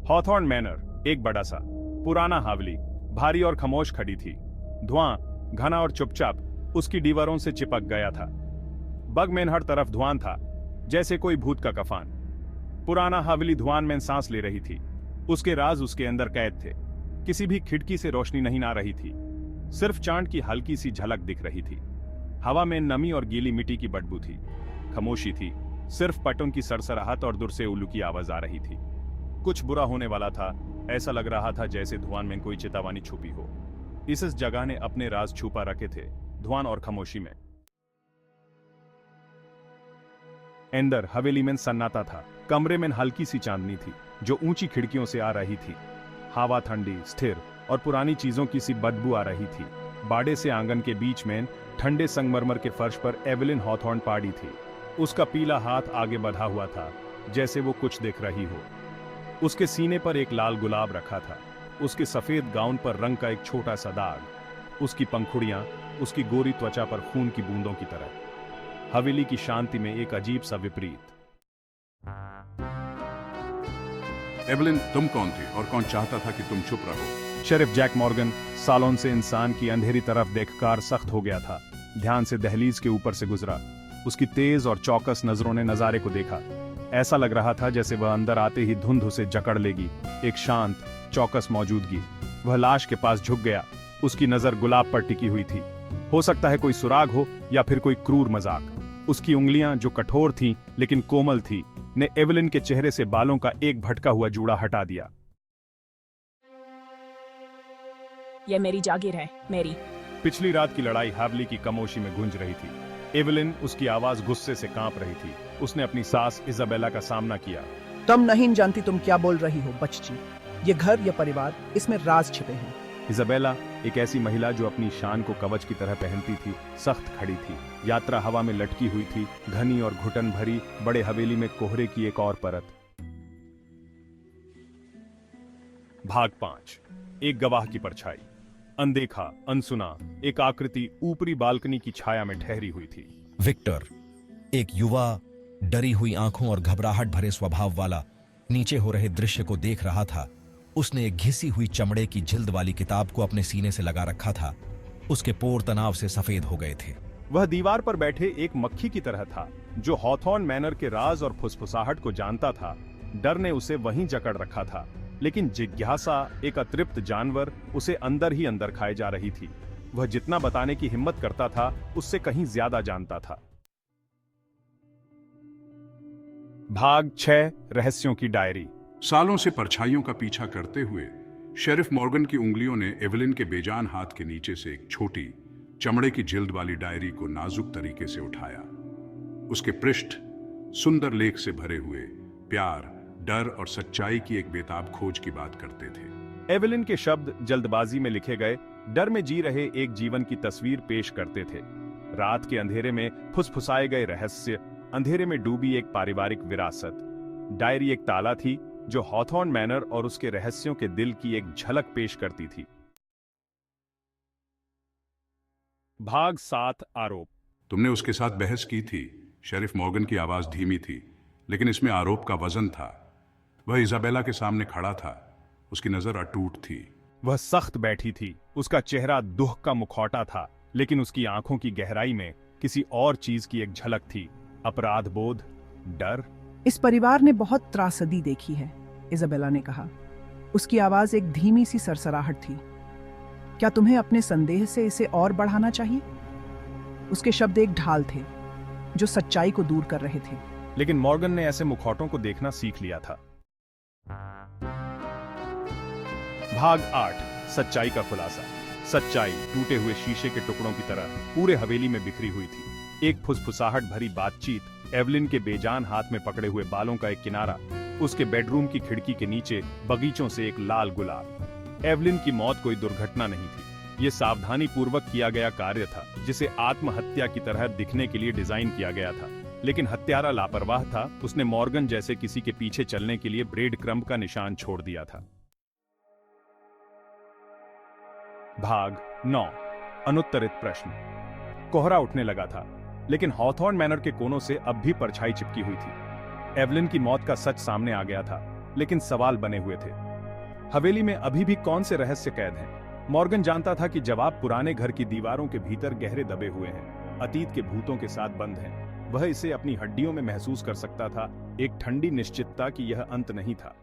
Hawthorne manner एक बड़ा सा पुराना हावली, भारी और खामोश खड़ी थी। धुआं घना और चुपचाप उसकी दीवारों से चिपक गया था। बगमेन हर तरफ धुआं था, जैसे कोई भूत का कफान। पुराना हावली धुआं में सांस ले रही थी। उसके राज उसके अंदर कैद थे। किसी भी खिड़की से रोशनी नहीं आ रही थी, सिर्फ चांद की हल्की सी झलक दिख रही थी। हवा में नमी और गीली मिट्टी की बदबू थी। खामोशी थी, सिर्फ पटों की सरसराहट और दूर से उल्लू की आवाज आ रही थी। कुछ बुरा होने वाला था। ऐसा लग रहा था जैसे धुआं में कोई चेतावनी छुपी हो। इस जगह ने अपने राज छुपा रखे थे, धुआं और खामोशी में। अंदर हवेली में सन्नाटा था। कमरे में हल्की सी चांदनी थी जो ऊंची खिड़कियों से आ रही थी। हवा ठंडी, स्थिर और पुरानी चीजों की सी बदबू आ रही थी। बाड़े से आंगन के बीच में ठंडे संगमरमर के फर्श पर एवेलिन हॉथॉर्न पड़ी थी। उसका पीला हाथ आगे बढ़ा हुआ था, जैसे वो कुछ देख रही हो। उसके सीने पर एक लाल गुलाब रखा था। उसके सफेद गाउन पर रंग का एक छोटा सा दाग। उसकी पंखुड़ियां उसकी गोरी त्वचा पर खून की बूंदों की तरह। हवेली की शांति में एक अजीब सा विपरीत। एवेलिन, तुम कौन थे और कौन चाहता था कि तुम चुप रहो? शेरिफ जैक मॉर्गन सालों से इंसान की अंधेरी तरफ देखकर सख्त हो गया था। ध्यान से दहलीज के ऊपर से गुजरा। उसकी तेज और चौकस नजरों ने नजारे को देखा। ऐसा लग रहा था जैसे वह अंदर आते ही धुंध उसे जकड़ लेगी। एक शांत, चौकस मौजूदगी। वह लाश के पास झुक गया। उसकी नजर गुलाब पर टिकी हुई थी। हो सकता है कोई सुराग हो या फिर कोई क्रूर मजाक। उसकी उंगलियां, जो कठोर थीं लेकिन कोमल थी, ने एवेलिन के चेहरे से बालों का एक भटका हुआ जूड़ा हटा दिया। यह मेरी जागीर है, मेरी। पिछली रात की लड़ाई हावली की खामोशी में गूंज रही थी। एवेलिन, उसकी आवाज गुस्से से कांप रही थी। उसने अपनी सास इजाबेला का सामना किया। तुम नहीं जानती तुम क्या बोल रही हो बच्ची। ये घर, ये परिवार, इसमें राज छिपे हैं। इजाबेला एक ऐसी महिला जो अपनी शान को कवच की तरह पहनती थी, सख्त खड़ी थी। यात्रा हवा में लटकी हुई थी, घनी और घुटन भरी। बड़े हवेली में कोहरे की एक और परत। भाग 5। एक गवाह की परछाई। अनदेखा, अनसुना, एक आकृति ऊपरी बालकनी की छाया में ठहरी हुई थी। विक्टर, एक युवा, डरी हुई आंखों और घबराहट भरे स्वभाव वाला, नीचे हो रहे दृश्य को देख रहा था। उसने एक घिसी हुई चमड़े की जिल्द वाली किताब को अपने सीने से लगा रखा था। उसके पोर तनाव से सफेद हो गए थे। वह दीवार पर बैठे एक मक्खी की तरह था, जो हॉथॉर्न मैनर के राज और फुसफुसाहट को जानता था। डर ने उसे वहीं जकड़ रखा था, लेकिन जिज्ञासा, एक अतृप्त जानवर, उसे अंदर ही अंदर खाए जा रही थी। वह जितना बताने की हिम्मत करता था, उससे कहीं ज्यादा जानता था। भाग 6। रहस्यों की डायरी। सालों से परछाइयों का पीछा करते हुए शेरिफ मॉर्गन की उंगलियों ने एवेलिन के बेजान हाथ के नीचे से एक छोटी, चमड़े की जिल्द वाली डायरी को नाजुक तरीके से उठाया। उसके पृष्ठ सुंदर लेख से भरे हुए प्यार, डर और सच्चाई की एक बेताब खोज की बात करते थे। एवेलिन के शब्द जल्दबाजी में लिखे गए, डर में जी रहे एक जीवन की तस्वीर पेश करते थे। रात के अंधेरे में फुसफुसाए गए रहस्य, अंधेरे में डूबी एक पारिवारिक विरासत। डायरी एक ताला थी जो हॉथॉर्न मैनर और उसके रहस्यों के दिल की एक झलक पेश करती थी। भाग 7। आरोप। तुमने उसके साथ बहस की थी। शेरिफ मॉर्गन की आवाज धीमी थी, लेकिन इसमें आरोप का वजन था। वह इजाबेला के सामने खड़ा था। उसकी नजर अटूट थी। वह सख्त बैठी थी। उसका चेहरा दुख का मुखौटा था, लेकिन उसकी आंखों की गहराई में किसी और चीज की एक झलक थी। अपराध बोध, डर। इस परिवार ने बहुत त्रासदी देखी है, इजाबेला ने कहा। उसकी आवाज एक धीमी सी सरसराहट थी। क्या तुम्हें अपने संदेह से इसे और बढ़ाना चाहिए? उसके शब्द एक ढाल थे जो सच्चाई को दूर कर रहे थे। लेकिन मॉर्गन ने ऐसे मुखौटों को देखना सीख लिया था। भाग 8। सच्चाई का खुलासा। सच्चाई टूटे हुए शीशे के टुकड़ों की तरह पूरे हवेली में बिखरी हुई थी। एक फुसफुसाहट भरी बातचीत, एवेलिन के बेजान हाथ में पकड़े हुए बालों का एक किनारा, उसके बेडरूम की खिड़की के नीचे बगीचों से एक लाल गुलाब। एवेलिन की मौत कोई दुर्घटना नहीं थी। यह सावधानी पूर्वक किया गया कार्य था, जिसे आत्महत्या की तरह दिखने के लिए डिजाइन किया गया था। लेकिन हत्यारा लापरवाह था। उसने मॉर्गन जैसे किसी के पीछे चलने के लिए ब्रेड क्रम्ब का निशान छोड़ दिया था। भाग 9। अनुत्तरित प्रश्न। कोहरा उठने लगा था, लेकिन हॉथॉर्न मैनर के कोनों से अब भी परछाई चिपकी हुई थी। एवेलिन की मौत का सच सामने आ गया था, लेकिन सवाल बने हुए थे। हवेली में अभी भी कौन से रहस्य कैद हैं? मॉर्गन जानता था कि जवाब पुराने घर की दीवारों के भीतर गहरे दबे हुए हैं, अतीत के भूतों के साथ बंद हैं। वह इसे अपनी हड्डियों में महसूस कर सकता था, एक ठंडी निश्चितता कि यह अंत नहीं था।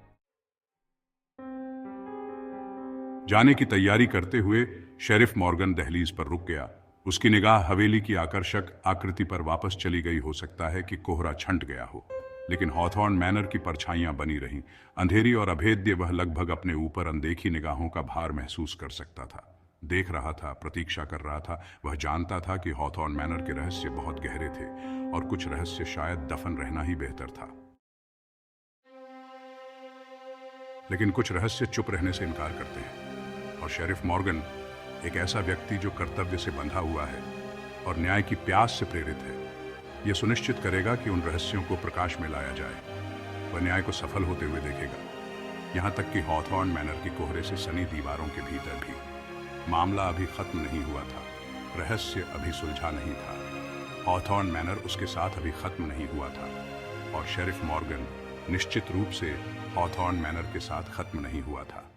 जाने की तैयारी करते हुए शेरिफ मॉर्गन दहलीज पर रुक गया। उसकी निगाह हवेली की आकर्षक आकृति पर वापस चली गई। हो सकता है कि कोहरा छंट गया हो, लेकिन हॉथॉर्न मैनर की परछाइयां बनी रहीं। अंधेरी और अभेद्य, वह लगभग अपने ऊपर अनदेखी निगाहों का भार महसूस कर सकता था। देख रहा था, प्रतीक्षा कर रहा था। वह जानता था कि हॉथॉर्न मैनर के रहस्य बहुत गहरे थे और कुछ रहस्य शायद दफन रहना ही बेहतर था। लेकिन कुछ रहस्य चुप रहने से इनकार करते हैं, और शेरिफ मॉर्गन एक ऐसा व्यक्ति जो कर्तव्य से बंधा हुआ है और न्याय की प्यास से प्रेरित है, यह सुनिश्चित करेगा कि उन रहस्यों को प्रकाश में लाया जाए। वह न्याय को सफल होते हुए देखेगा, यहां तक कि हॉथॉर्न मैनर की कोहरे से सनी दीवारों के भीतर भी। मामला अभी खत्म नहीं हुआ था, रहस्य अभी सुलझा नहीं था, हॉथॉर्न मैनर उसके साथ अभी खत्म नहीं हुआ था, और शेरिफ मॉर्गन निश्चित रूप से हॉथॉर्न मैनर के साथ खत्म नहीं हुआ था।